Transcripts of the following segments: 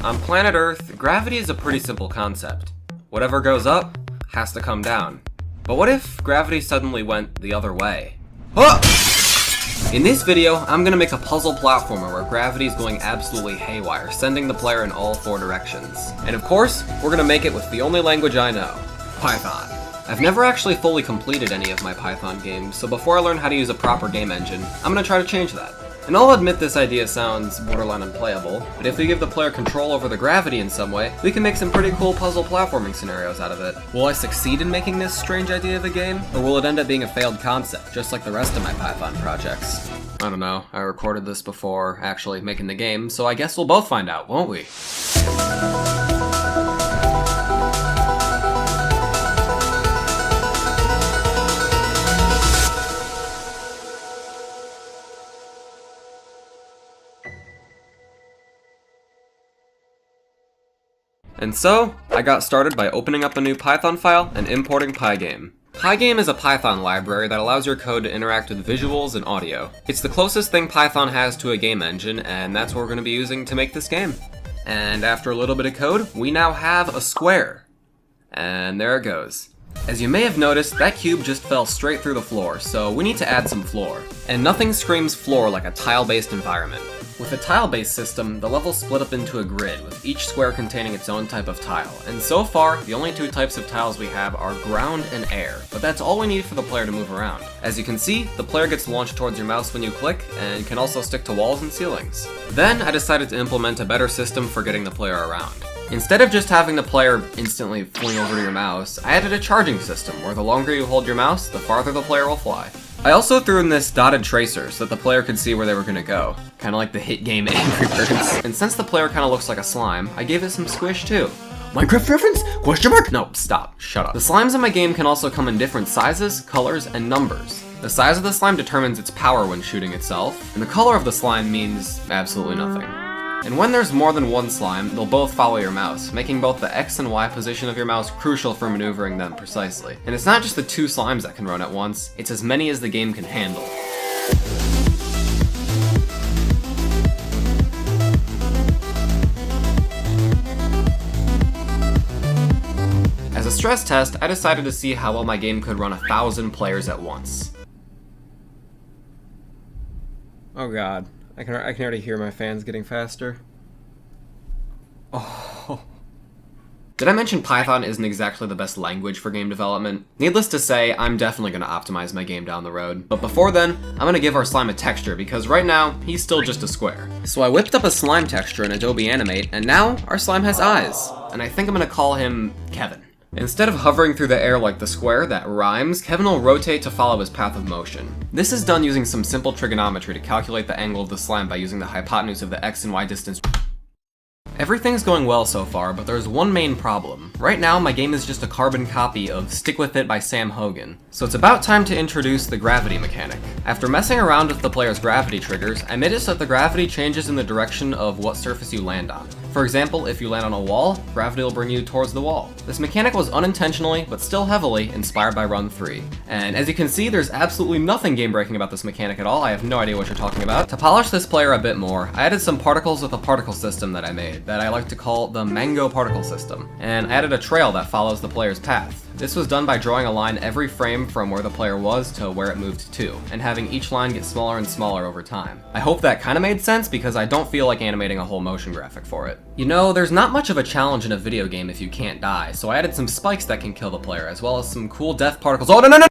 On planet Earth, gravity is a pretty simple concept. Whatever goes up has to come down. But what if gravity suddenly went the other way? Ah! In this video, I'm gonna make a puzzle platformer where gravity is going absolutely haywire, sending the player in all four directions. And of course, we're gonna make it with the only language I know, Python. I've never actually fully completed any of my Python games, so before I learn how to use a proper game engine, I'm gonna try to change that. And I'll admit this idea sounds borderline unplayable, but if we give the player control over the gravity in some way, we can make some pretty cool puzzle platforming scenarios out of it. Will I succeed in making this strange idea of a game, or will it end up being a failed concept, just like the rest of my Python projects? I don't know, I recorded this before actually making the game, so I guess we'll both find out, won't we? And so, I got started by opening up a new Python file and importing Pygame. Pygame is a Python library that allows your code to interact with visuals and audio. It's the closest thing Python has to a game engine, and that's what we're going to be using to make this game. And after a little bit of code, we now have a square. And there it goes. As you may have noticed, that cube just fell straight through the floor, so we need to add some floor. And nothing screams floor like a tile-based environment. With a tile-based system, the levels split up into a grid, with each square containing its own type of tile. And so far, the only two types of tiles we have are ground and air, but that's all we need for the player to move around. As you can see, the player gets launched towards your mouse when you click, and can also stick to walls and ceilings. Then, I decided to implement a better system for getting the player around. Instead of just having the player instantly fling over to your mouse, I added a charging system, where the longer you hold your mouse, the farther the player will fly. I also threw in this dotted tracer so that the player could see where they were gonna go. Kinda like the hit game Angry Birds. And since the player kinda looks like a slime, I gave it some squish too. Minecraft reference? Question mark? No, stop, shut up. The slimes in my game can also come in different sizes, colors, and numbers. The size of the slime determines its power when shooting itself, and the color of the slime means absolutely nothing. And when there's more than one slime, they'll both follow your mouse, making both the X and Y position of your mouse crucial for maneuvering them precisely. And it's not just the two slimes that can run at once, it's as many as the game can handle. As a stress test, I decided to see how well my game could run 1,000 players at once. Oh god. I can already hear my fans getting faster. Oh. Did I mention Python isn't exactly the best language for game development? Needless to say, I'm definitely going to optimize my game down the road. But before then, I'm going to give our slime a texture because right now, he's still just a square. So I whipped up a slime texture in Adobe Animate, and now our slime has eyes. And I think I'm going to call him Kevin. Instead of hovering through the air like the square that rhymes, Kevin will rotate to follow his path of motion. This is done using some simple trigonometry to calculate the angle of the slime by using the hypotenuse of the X and Y distance. Everything's going well so far, but there's one main problem. Right now, my game is just a carbon copy of Stick With It by Sam Hogan, so it's about time to introduce the gravity mechanic. After messing around with the player's gravity triggers, I made it so that the gravity changes in the direction of what surface you land on. For example, if you land on a wall, gravity will bring you towards the wall. This mechanic was unintentionally, but still heavily, inspired by Run 3. And as you can see, there's absolutely nothing game-breaking about this mechanic at all. I have no idea what you're talking about. To polish this player a bit more, I added some particles with a particle system that I made, that I like to call the Mango Particle System. And I added a trail that follows the player's path. This was done by drawing a line every frame from where the player was to where it moved to, and having each line get smaller and smaller over time. I hope that kinda made sense because I don't feel like animating a whole motion graphic for it. You know, there's not much of a challenge in a video game if you can't die, so I added some spikes that can kill the player, as well as some cool death particles. Oh, no!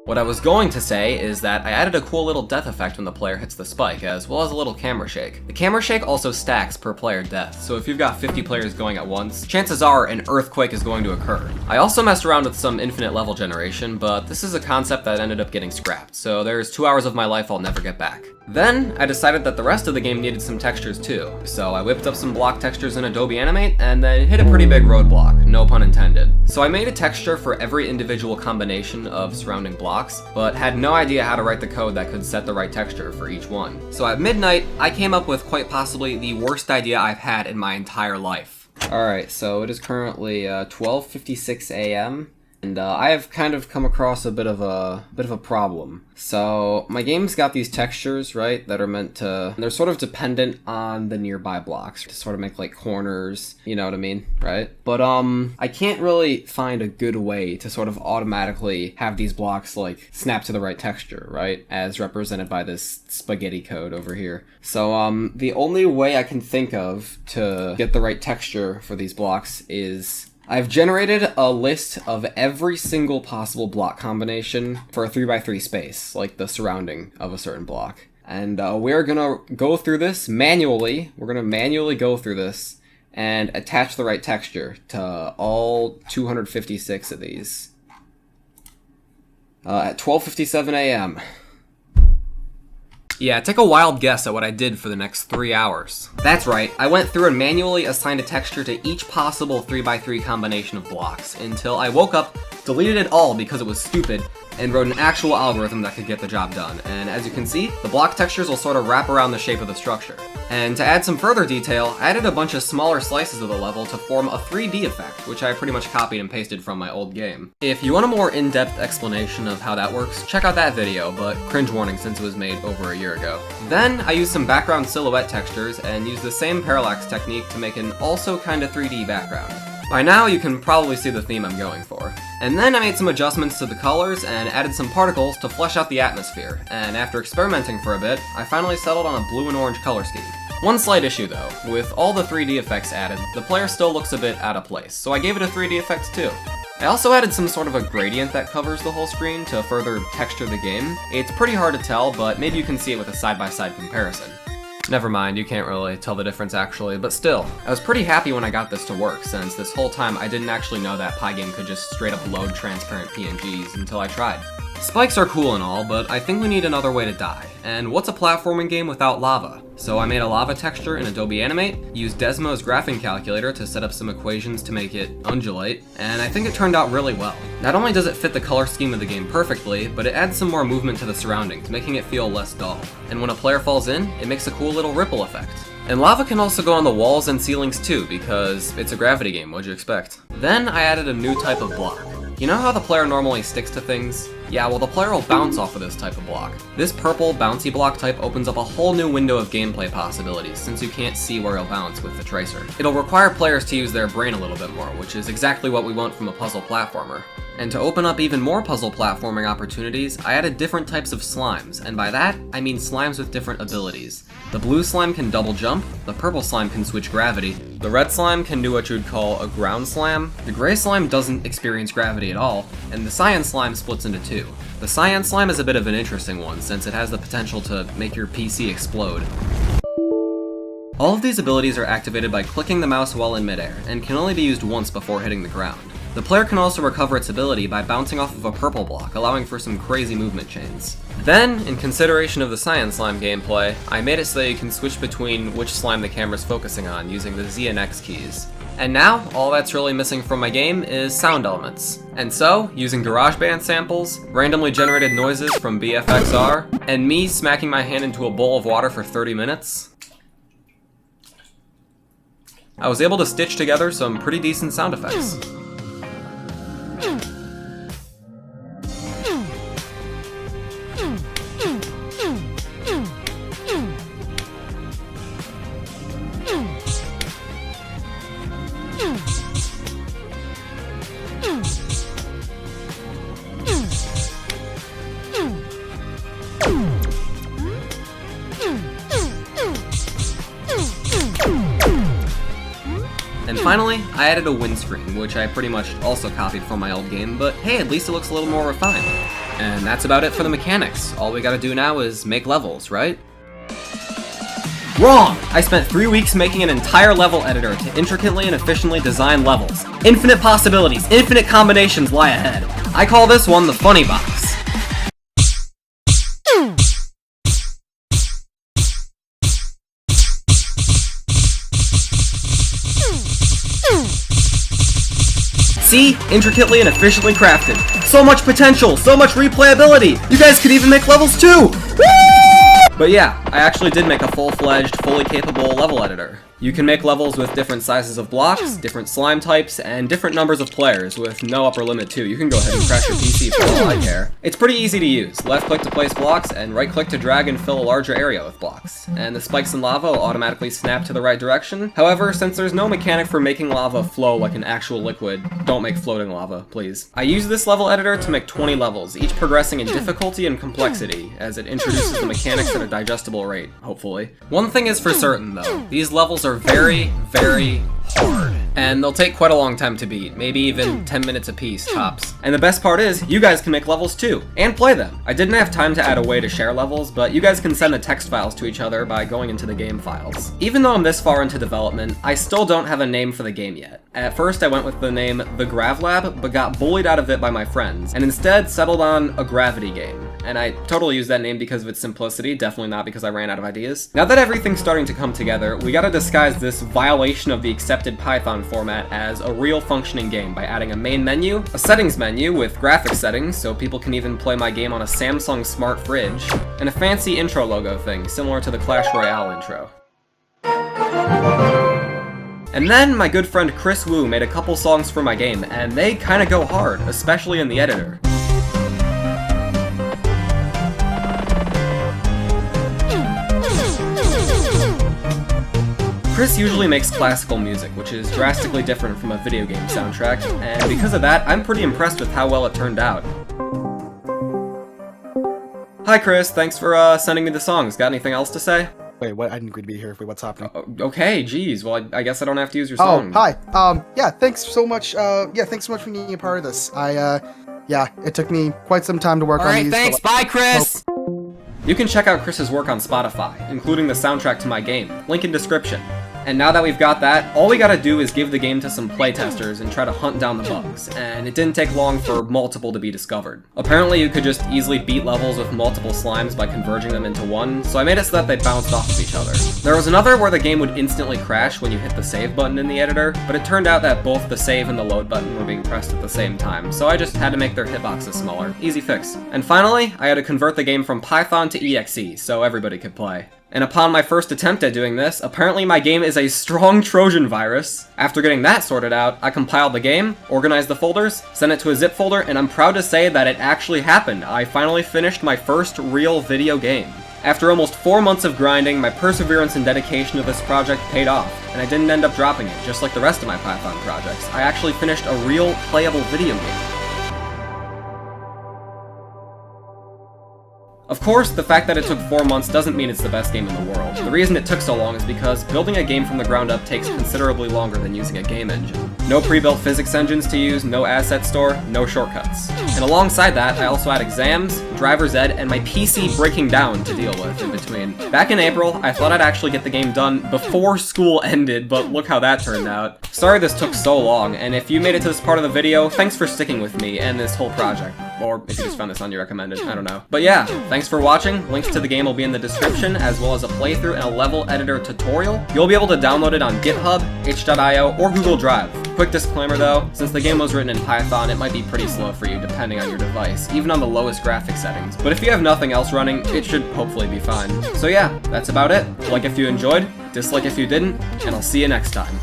What I was going to say is that I added a cool little death effect when the player hits the spike, as well as a little camera shake. The camera shake also stacks per player death, so if you've got 50 players going at once, chances are an earthquake is going to occur. I also messed around with some infinite level generation, but this is a concept that ended up getting scrapped, so there's 2 hours of my life I'll never get back. Then, I decided that the rest of the game needed some textures too, so I whipped up some block textures in Adobe Animate, and then hit a pretty big roadblock, no pun intended. So I made a texture for every individual combination of surrounding blocks, but had no idea how to write the code that could set the right texture for each one. So at midnight, I came up with quite possibly the worst idea I've had in my entire life. Alright, so it is currently 12:56 a.m., And I have kind of come across a bit of a problem. So my game's got these textures, right, that are meant to, they're sort of dependent on the nearby blocks to sort of make like corners, you know what I mean, right? But I can't really find a good way to sort of automatically have these blocks like snap to the right texture, right, as represented by this spaghetti code over here. So the only way I can think of to get the right texture for these blocks is I've generated a list of every single possible block combination for a 3x3 space, like the surrounding of a certain block. And we're gonna go through this manually. We're gonna manually go through this and attach the right texture to all 256 of these. At 12:57 a.m. Yeah, take a wild guess at what I did for the next 3 hours. That's right, I went through and manually assigned a texture to each possible 3x3 combination of blocks until I woke up, deleted it all because it was stupid, and wrote an actual algorithm that could get the job done. And as you can see, the block textures will sort of wrap around the shape of the structure. And to add some further detail, I added a bunch of smaller slices of the level to form a 3D effect, which I pretty much copied and pasted from my old game. If you want a more in-depth explanation of how that works, check out that video, but cringe warning since it was made over a year ago. Then I used some background silhouette textures and used the same parallax technique to make an also kinda 3D background. By now, you can probably see the theme I'm going for. And then I made some adjustments to the colors and added some particles to flesh out the atmosphere, and after experimenting for a bit, I finally settled on a blue and orange color scheme. One slight issue though, with all the 3D effects added, the player still looks a bit out of place, so I gave it a 3D effect too. I also added some sort of a gradient that covers the whole screen to further texture the game. It's pretty hard to tell, but maybe you can see it with a side-by-side comparison. Never mind, you can't really tell the difference actually, but still, I was pretty happy when I got this to work, since this whole time I didn't actually know that Pygame could just straight up load transparent PNGs until I tried. Spikes are cool and all, but I think we need another way to die. And what's a platforming game without lava? So I made a lava texture in Adobe Animate, used Desmo's graphing calculator to set up some equations to make it undulate, and I think it turned out really well. Not only does it fit the color scheme of the game perfectly, but it adds some more movement to the surroundings, making it feel less dull. And when a player falls in, it makes a cool little ripple effect. And lava can also go on the walls and ceilings too, because it's a gravity game, what'd you expect? Then I added a new type of block. You know how the player normally sticks to things? Yeah, well the player will bounce off of this type of block. This purple bouncy block type opens up a whole new window of gameplay possibilities, since you can't see where it'll bounce with the tracer. It'll require players to use their brain a little bit more, which is exactly what we want from a puzzle platformer. And to open up even more puzzle platforming opportunities, I added different types of slimes, and by that, I mean slimes with different abilities. The blue slime can double jump, the purple slime can switch gravity, the red slime can do what you'd call a ground slam, the gray slime doesn't experience gravity at all, and the cyan slime splits into two. The cyan slime is a bit of an interesting one, since it has the potential to make your PC explode. All of these abilities are activated by clicking the mouse while in midair, and can only be used once before hitting the ground. The player can also recover its ability by bouncing off of a purple block, allowing for some crazy movement chains. Then, in consideration of the cyan slime gameplay, I made it so that you can switch between which slime the camera's focusing on using the Z and X keys. And now, all that's really missing from my game is sound elements. And so, using GarageBand samples, randomly generated noises from BFXR, and me smacking my hand into a bowl of water for 30 minutes, I was able to stitch together some pretty decent sound effects. And finally, I added a windscreen, which I pretty much also copied from my old game, but hey, at least it looks a little more refined. And that's about it for the mechanics. All we gotta do now is make levels, right? Wrong! I spent 3 weeks making an entire level editor to intricately and efficiently design levels. Infinite possibilities, infinite combinations lie ahead. I call this one the funny box. See? Intricately and efficiently crafted. So much potential, so much replayability! You guys could even make levels too! Woo! But yeah, I actually did make a full-fledged, fully capable level editor. You can make levels with different sizes of blocks, different slime types, and different numbers of players, with no upper limit too. You can go ahead and crash your PC for all I care. It's pretty easy to use. Left click to place blocks, and right click to drag and fill a larger area with blocks. And the spikes in lava will automatically snap to the right direction. However, since there's no mechanic for making lava flow like an actual liquid, don't make floating lava, please. I use this level editor to make 20 levels, each progressing in difficulty and complexity, as it introduces the mechanics at a digestible rate, hopefully. One thing is for certain though, these levels are very, very hard. And they'll take quite a long time to beat, maybe even 10 minutes apiece, tops. And the best part is, you guys can make levels too, and play them. I didn't have time to add a way to share levels, but you guys can send the text files to each other by going into the game files. Even though I'm this far into development, I still don't have a name for the game yet. At first I went with the name The GravLab, but got bullied out of it by my friends, and instead settled on A Gravity Game. And I totally used that name because of its simplicity, definitely not because I ran out of ideas. Now that everything's starting to come together, we gotta disguise this violation of the accepted Python format as a real functioning game by adding a main menu, a settings menu with graphics settings so people can even play my game on a Samsung smart fridge, and a fancy intro logo thing similar to the Clash Royale intro. And then my good friend Chris Wu made a couple songs for my game, and they kinda go hard, especially in the editor. Chris usually makes classical music, which is drastically different from a video game soundtrack, and because of that, I'm pretty impressed with how well it turned out. Hi Chris, thanks for sending me the songs. Got anything else to say? Wait, what? I didn't agree to be here. Wait, what's happening? Okay, geez. Well, I guess I don't have to use your song. Oh, hi. Yeah, thanks so much. Yeah, thanks so much for being a part of this. Yeah, it took me quite some time to work on these. Alright, thanks. Bye, Chris! You can check out Chris's work on Spotify, including the soundtrack to my game. Link in description. And now that we've got that, all we gotta do is give the game to some playtesters and try to hunt down the bugs, and it didn't take long for multiple to be discovered. Apparently you could just easily beat levels with multiple slimes by converging them into one, so I made it so that they bounced off of each other. There was another where the game would instantly crash when you hit the save button in the editor, but it turned out that both the save and the load button were being pressed at the same time, so I just had to make their hitboxes smaller. Easy fix. And finally, I had to convert the game from Python to EXE, so everybody could play. And upon my first attempt at doing this, apparently my game is a strong Trojan virus. After getting that sorted out, I compiled the game, organized the folders, sent it to a zip folder, and I'm proud to say that it actually happened. I finally finished my first real video game. After almost 4 months of grinding, my perseverance and dedication to this project paid off, and I didn't end up dropping it, just like the rest of my Python projects. I actually finished a real, playable video game. Of course, the fact that it took 4 months doesn't mean it's the best game in the world. The reason it took so long is because building a game from the ground up takes considerably longer than using a game engine. No pre-built physics engines to use, no asset store, no shortcuts. And alongside that, I also had exams, driver's ed, and my PC breaking down to deal with in between. Back in April, I thought I'd actually get the game done before school ended, but look how that turned out. Sorry this took so long, and if you made it to this part of the video, thanks for sticking with me and this whole project. Or if you just found this on your recommended, I don't know. But yeah, thanks for watching. Links to the game will be in the description, as well as a playthrough and a level editor tutorial. You'll be able to download it on GitHub, itch.io, or Google Drive. Quick disclaimer though, since the game was written in Python, it might be pretty slow for you depending on your device, even on the lowest graphic settings. But if you have nothing else running, it should hopefully be fine. So yeah, that's about it. Like if you enjoyed, dislike if you didn't, and I'll see you next time.